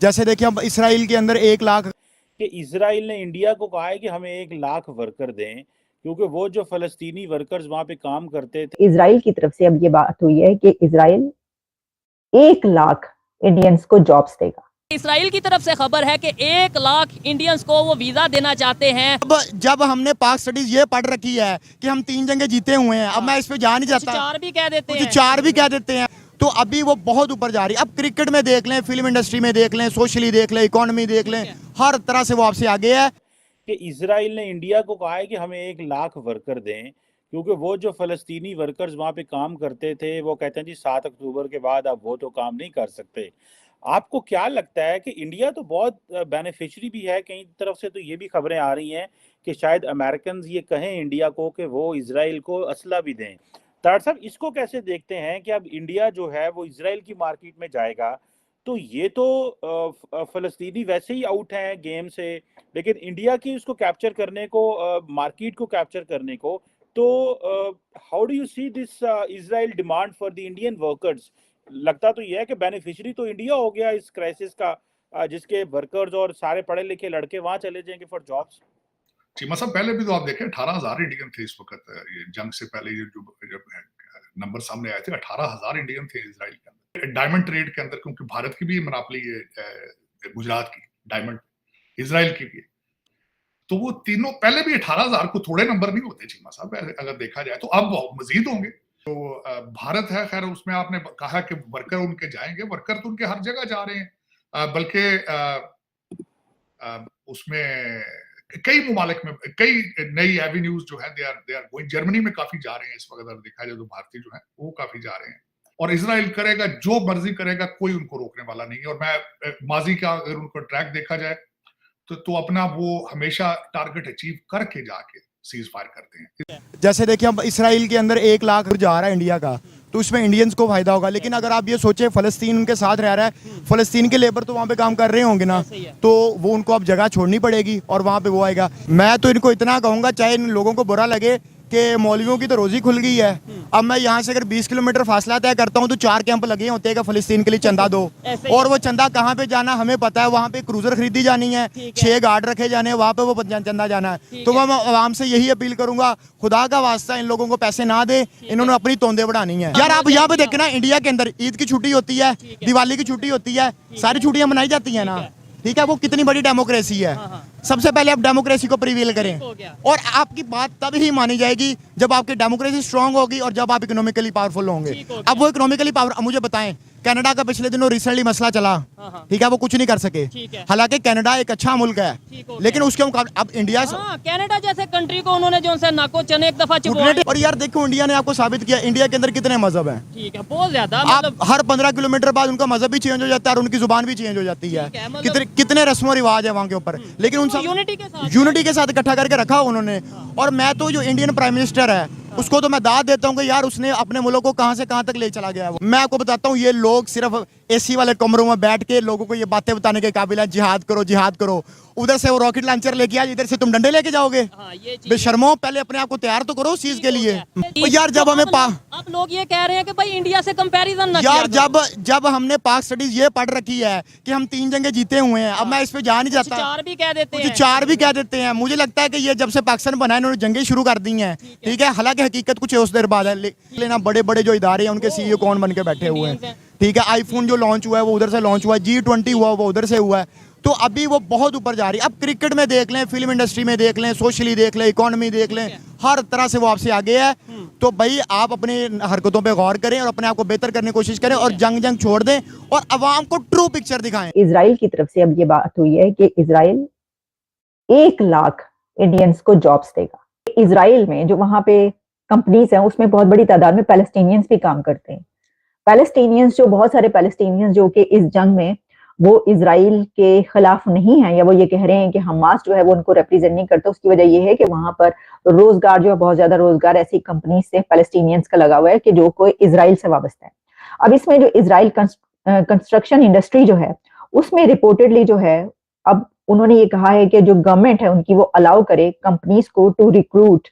जैसे देखिए अब इसराइल के अंदर 1 लाख कि इजराइल ने इंडिया को कहा है कि हमें 1 लाख वर्कर दें, क्योंकि वो जो फलस्तीनी वर्कर्स वहां पे काम करते थे। इजराइल की तरफ से अब ये बात हुई है कि इजराइल 1 लाख इंडियंस को जॉब्स देगा। इसराइल की तरफ से खबर है कि 1 लाख इंडियंस को वो वीजा देना चाहते हैं। जब हमने पाक स्टडीज ये पढ़ रखी है कि हम 3 जंगें जीते हुए हैं, अब मैं इस पे जा नहीं चाहता। 4 भी कह देते हैं, 4 भी कह देते हैं, तो अभी वो बहुत ऊपर जा रही है। अब क्रिकेट में देख लें, फिल्म इंडस्ट्री में देख लें, सोशली देख लें, इकोनॉमी देख लें, हर तरह से वो आपसे आगे है। कि इजराइल ने इंडिया को कहा है कि हमें 1 लाख वर्कर दें, क्योंकि वो जो फलस्तीनी वर्कर्स वहाँ पे काम करते थे, वो कहते हैं जी 7 अक्टूबर के बाद अब वो तो काम नहीं कर सकते। आपको क्या लगता है कि इंडिया तो बहुत बेनिफिशियरी भी है, कई तरफ से तो ये भी खबरें आ रही हैं कि शायद अमेरिकन ये कहें इंडिया को कि वो इजराइल को असला भी दें। तार साहब, इसको कैसे देखते हैं कि अब इंडिया जो है वो इजराइल की मार्केट में जाएगा, तो ये तो फलस्तीनी वैसे ही आउट हैं गेम से, लेकिन इंडिया की उसको कैप्चर करने को, मार्केट को कैप्चर करने को, तो how do you see this Israel demand for the Indian workers? लगता तो यह है कि बेनिफिशियरी तो इंडिया हो गया इस क्राइसिस का, जिसके वर्कर्स और सारे पढ़े लिखे लड़के वहां चले जाएंगे फॉर जॉब्स। चीमा साहब, पहले भी तो आप देखें 18,000 इंडियन थे इस वक्त। ये जंग से पहले ये जब नंबर सामने आए थे 18,000 इंडियन थे इजराइल के अंदर, डायमंड ट्रेड के अंदर, क्योंकि भारत की भी मोनोपोली है गुजरात की, डायमंड इजराइल की भी है। तो वो तीनों पहले भी 18,000 को थोड़े नंबर नहीं होते चीमा साहब, अगर देखा जाए तो अब मजीद होंगे। तो भारत है, खैर उसमें आपने कहा कि वर्कर उनके जाएंगे, वर्कर तो उनके हर जगह जा रहे हैं, बल्कि उसमें कई ममालिक में कई नई एवेन्यूज जो है दे आर गोइंग। जर्मनी में काफी जा रहे हैं इस वक्त, अगर देखा जाए तो भारतीय जो है वो काफी जा रहे हैं, और इजराइल करेगा जो मर्जी करेगा, कोई उनको रोकने वाला नहीं है। और मैं माजी का अगर उनको ट्रैक देखा जाए तो अपना वो हमेशा टारगेट अचीव करके जाके सीज फायर करते हैं। जैसे देखिए अब इसराइल के अंदर 1 लाख जा रहा है इंडिया का, तो उसमें इंडियंस को फायदा होगा। लेकिन अगर आप ये सोचे फलस्तीन उनके साथ रह रहा है, फलस्तीन के लेबर तो वहाँ पे काम कर रहे होंगे ना, तो वो उनको अब जगह छोड़नी पड़ेगी और वहाँ पे वो आएगा। मैं तो इनको इतना कहूँगा, चाहे इन लोगों को बुरा लगे कि मौलवियों की तो रोजी खुल गई है। अब मैं यहाँ से अगर 20 किलोमीटर फासला तय करता हूँ तो 4 कैंप लगे होते हैं कि फलस्तीन के लिए चंदा दो, और वो चंदा कहाँ पे जाना हमें पता है। वहाँ पे क्रूजर खरीदी जानी है, 6 गार्ड रखे जाने हैं, वहाँ पे वो चंदा जाना है। तो मैं आवाम से यही अपील करूंगा, खुदा का वास्ता इन लोगों को पैसे ना दे, इन्होंने अपनी तोंदे बढ़ानी है। यार आप यहाँ पे देखें ना, इंडिया के अंदर ईद की छुट्टी होती है, दिवाली की छुट्टी होती है, सारी छुट्टियां मनाई जाती है ना, ठीक है। वो कितनी बड़ी डेमोक्रेसी है। सबसे पहले आप डेमोक्रेसी को प्रिवील करें, और आपकी बात तब ही मानी जाएगी जब आपकी डेमोक्रेसी स्ट्रांग होगी और जब आप इकोनॉमिकली पावरफुल होंगे। अब वो इकोनॉमिकली पावर, मुझे बताएं, कनाडा का पिछले दिनों रिसेंटली मसला चला, ठीक है, वो कुछ नहीं कर सके। हालांकि कनाडा एक अच्छा मुल्क है, लेकिन उसके मुकाबले अब इंडिया, कनाडा जैसे कंट्री को उन्होंने जो है नाको चने एक दफा चुपवाए। और यार देखो, इंडिया ने आपको साबित किया इंडिया के अंदर कितने मजहब हैं, ठीक है, बहुत ज्यादा। आप हर 15 किलोमीटर बाद उनका मजहब भी चेंज हो जाता है और उनकी जुबान भी चेंज हो जाती है। कितने रस्मो रिवाज है वहाँ के ऊपर, लेकिन उन सब यूनिटी के साथ इकट्ठा करके रखा उन्होंने। और मैं तो जो इंडियन प्राइम मिनिस्टर है उसको तो मैं दाद देता हूँ कि यार उसने अपने मुल्क को कहां से कहां तक ले चला गया है। मैं आपको बताता हूँ, ये लोग सिर्फ एसी वाले कमरों में बैठ के लोगों को ये बातें बताने के काबिल है, जिहाद करो जिहाद करो। उधर से वो रॉकेट लॉन्चर लेके आए, इधर से तुम डंडे लेके जाओगे। बेशर्मो, पहले अपने आप को तैयार तो करो उस चीज के लिए। यार जब हमें आप लोग ये कह रहे हैं कि भाई इंडिया से कंपैरिजन ना यार जब हमने पाक स्टडीज ये पढ़ रखी है कि हम 3 जंगें जीते हुए हैं, अब मैं इस पे जा नहीं चाहता। 4 भी कह देते हैं, 4 भी कह देते हैं। मुझे लगता है कि ये जब से पाकिस्तान बना है इन्होंने जंगें शुरू कर दी हैं, ठीक है। हालांकि हकीकत कुछ उस देर बाद है, लेकिन बड़े बड़े जो इदारे हैं उनके सीईओ कौन बन के बैठे हुए हैं, ठीक है। आईफोन जो लॉन्च हुआ है वो उधर से लॉन्च हुआ है, G20 हुआ वो उधर से हुआ है, तो अभी वो बहुत ऊपर जा रही है। अब क्रिकेट में देख लें, फिल्म इंडस्ट्री में देख लें, सोशली देख लें, इकोनॉमी देख लें, हर तरह से वो आपसे आगे है। तो भाई आप अपनी हरकतों पे गौर करें और अपने आप को बेहतर करने की कोशिश करें और जंग छोड़ दें और अवाम को ट्रू पिक्चर दिखाएं। इजराइल की तरफ से अब ये बात हुई है कि इजराइल 1 लाख इंडियंस को जॉब्स देगा। इजराइल में जो वहां पे कंपनीज हैं उसमें बहुत बड़ी तादाद में पैलेस्टीनियंस भी काम करते हैं। पैलेस्टीनियंस जो बहुत सारे पैलेस्टीनियंस जो कि इस जंग में वो इजराइल के खिलाफ नहीं है, या वो ये कह रहे हैं कि हमास जो है वो उनको रिप्रेजेंट नहीं करता, उसकी वजह ये है कि वहां पर रोजगार जो है, बहुत ज्यादा रोजगार ऐसी कंपनी से पैलेस्टीनियंस का लगा हुआ है कि जो कोई इजराइल से वाबस्ता है। अब इसमें जो इजराइल कंस्ट्रक्शन इंडस्ट्री जो है उसमें रिपोर्टेडली जो है, अब उन्होंने ये कहा है कि जो गवर्नमेंट है उनकी वो अलाउ करे कंपनीज को to recruit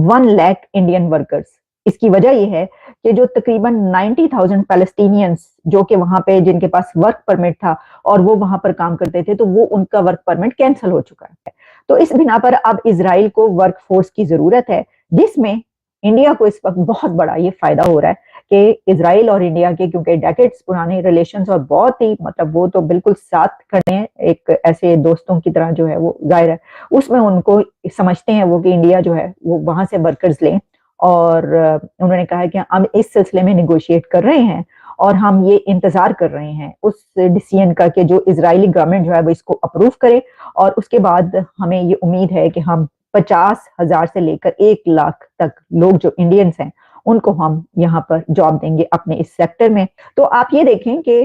1 lakh Indian workers. इसकी वजह यह है कि जो तकरीबन 90,000 पैलेस्टीनियंस जो कि वहां पे जिनके पास वर्क परमिट था और वो वहां पर काम करते थे, तो वो उनका वर्क परमिट कैंसिल हो चुका है। तो इस बिना पर अब इजराइल को वर्क फोर्स की जरूरत है, जिसमें इंडिया को इस वक्त बहुत बड़ा ये फायदा हो रहा है कि इजराइल और इंडिया के क्योंकि डेकेड्स पुराने रिलेशंस और बहुत ही मतलब वो तो बिल्कुल साथ खड़े हैं, एक ऐसे दोस्तों की तरह जो है वो जाहिर है उसमें उनको समझते हैं वो कि इंडिया जो है वो वहां से वर्कर्स लें। और उन्होंने कहा है कि हम इस सिलसिले में निगोशिएट कर रहे हैं और हम ये इंतजार कर रहे हैं उस डिसीजन का कि जो इजरायली गवर्नमेंट जो है वो इसको अप्रूव करे, और उसके बाद हमें ये उम्मीद है कि हम 50,000 से लेकर 1 लाख तक लोग जो इंडियंस हैं उनको हम यहाँ पर जॉब देंगे अपने इस सेक्टर में। तो आप ये देखें कि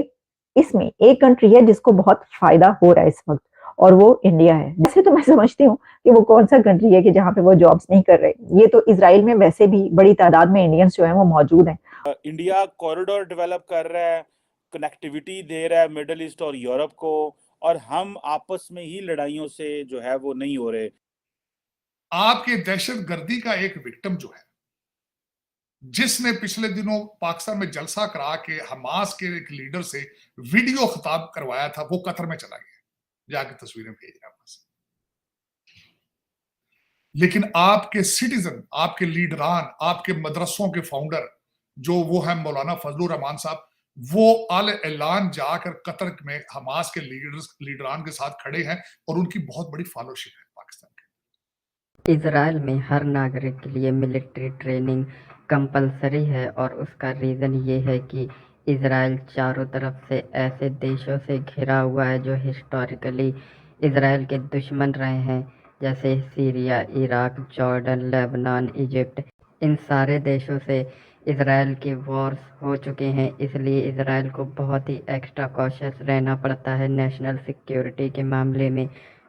इसमें एक कंट्री है जिसको बहुत फायदा हो रहा है इस वक्त, और वो इंडिया है। वैसे तो मैं समझती हूँ कि वो कौन सा कंट्री है कि जहाँ पे वो जॉब्स नहीं कर रहे। ये तो इजराइल में वैसे भी बड़ी तादाद में इंडियंस जो है वो मौजूद हैं। इंडिया कॉरिडोर डेवलप कर रहा है, कनेक्टिविटी दे रहा है मिडल ईस्ट और यूरोप को, और हम आपस में ही लड़ाइयों से जो है वो नहीं हो रहे। आपके दहशतगर्दी का एक विक्टिम जो है, जिसने पिछले दिनों पाकिस्तान में जलसा करा के हमास के एक लीडर से वीडियो खिताब करवाया था, वो कतर में चला गया, जाके तस्वीरें भेज रहा है। लेकिन आपके सिटीजन, आपके लीडरान, आपके मदरसों के फाउंडर जो वो है मौलाना फजलुर रहमान साहब, वो अल ऐलान जाकर कतर में हमास के लीडरान के साथ खड़े हैं और उनकी बहुत बड़ी फॉलोशिप है पाकिस्तान के। इजराइल में हर नागरिक के लिए मिलिट्री ट्रेनिंग कंपलसरी है, और उसका रीज़न ये है कि इजराइल चारों तरफ से ऐसे देशों से घिरा हुआ है जो हिस्टोरिकली इजराइल के दुश्मन रहे हैं, जैसे Syria, Iraq, Jordan, Lebanon, Egypt. इन सारे देशों से इजराइल के वॉर्स हो चुके हैं, इसलिए इजराइल को बहुत ही एक्स्ट्रा कॉशियस रहना पड़ता है नेशनल सिक्योरिटी के मामले में।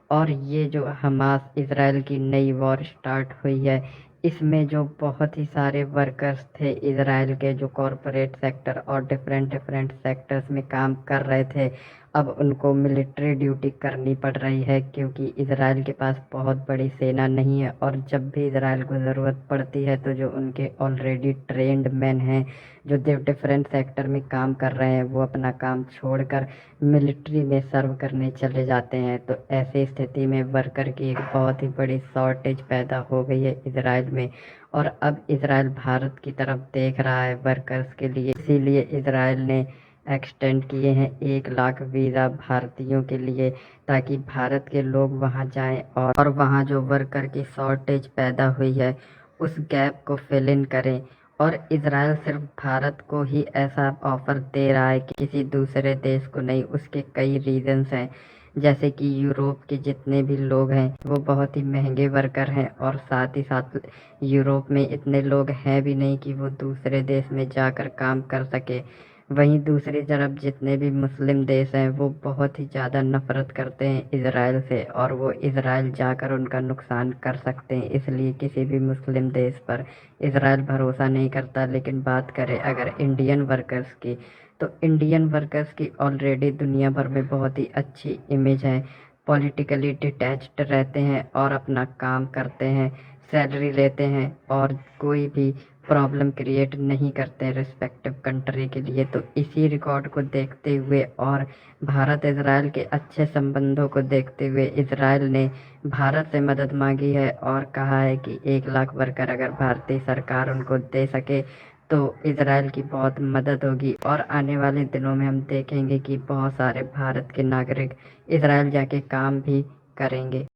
और ये जो हमास इजराइल की नई वॉर स्टार्ट हुई है, इसमें जो बहुत ही सारे वर्कर्स थे इजराइल के जो कॉरपोरेट सेक्टर और डिफरेंट सेक्टर्स में काम कर रहे थे, अब उनको मिलिट्री ड्यूटी करनी पड़ रही है, क्योंकि इजराइल के पास बहुत बड़ी सेना नहीं है। और जब भी इजराइल को ज़रूरत पड़ती है तो जो उनके ऑलरेडी ट्रेंड मैन हैं जो डिफरेंट सेक्टर में काम कर रहे हैं, वो अपना काम छोड़कर मिलिट्री में सर्व करने चले जाते हैं। तो ऐसी स्थिति में वर्कर की एक बहुत ही बड़ी शॉर्टेज पैदा हो गई है इजराइल में, और अब इजराइल भारत की तरफ देख रहा है वर्कर्स के लिए। इसीलिए इजराइल ने एक्सटेंड किए हैं 1 लाख वीज़ा भारतीयों के लिए, ताकि भारत के लोग वहां जाएं और वहां जो वर्कर की शॉर्टेज पैदा हुई है उस गैप को फिल इन करें। और इजराइल सिर्फ भारत को ही ऐसा ऑफर दे रहा है कि किसी दूसरे देश को नहीं। उसके कई रीजंस हैं, जैसे कि यूरोप के जितने भी लोग हैं वो बहुत ही महंगे वर्कर हैं, और साथ ही साथ यूरोप में इतने लोग हैं भी नहीं कि वो दूसरे देश में जाकर काम कर सके। वहीं दूसरी तरफ जितने भी मुस्लिम देश हैं वो बहुत ही ज़्यादा नफरत करते हैं इजराइल से, और वो इजराइल जाकर उनका नुकसान कर सकते हैं, इसलिए किसी भी मुस्लिम देश पर इजराइल भरोसा नहीं करता। लेकिन बात करें अगर इंडियन वर्कर्स की, तो इंडियन वर्कर्स की ऑलरेडी दुनिया भर में बहुत ही अच्छी इमेज है, पॉलिटिकली डिटैच्ड रहते हैं और अपना काम करते हैं, सैलरी लेते हैं और कोई भी प्रॉब्लम क्रिएट नहीं करते रिस्पेक्टिव कंट्री के लिए। तो इसी रिकॉर्ड को देखते हुए और भारत इजराइल के अच्छे संबंधों को देखते हुए इजराइल ने भारत से मदद मांगी है और कहा है कि 1 लाख वर्कर अगर भारतीय सरकार उनको दे सके तो इजराइल की बहुत मदद होगी। और आने वाले दिनों में हम देखेंगे कि बहुत सारे भारत के नागरिक इजराइल जाके काम भी करेंगे।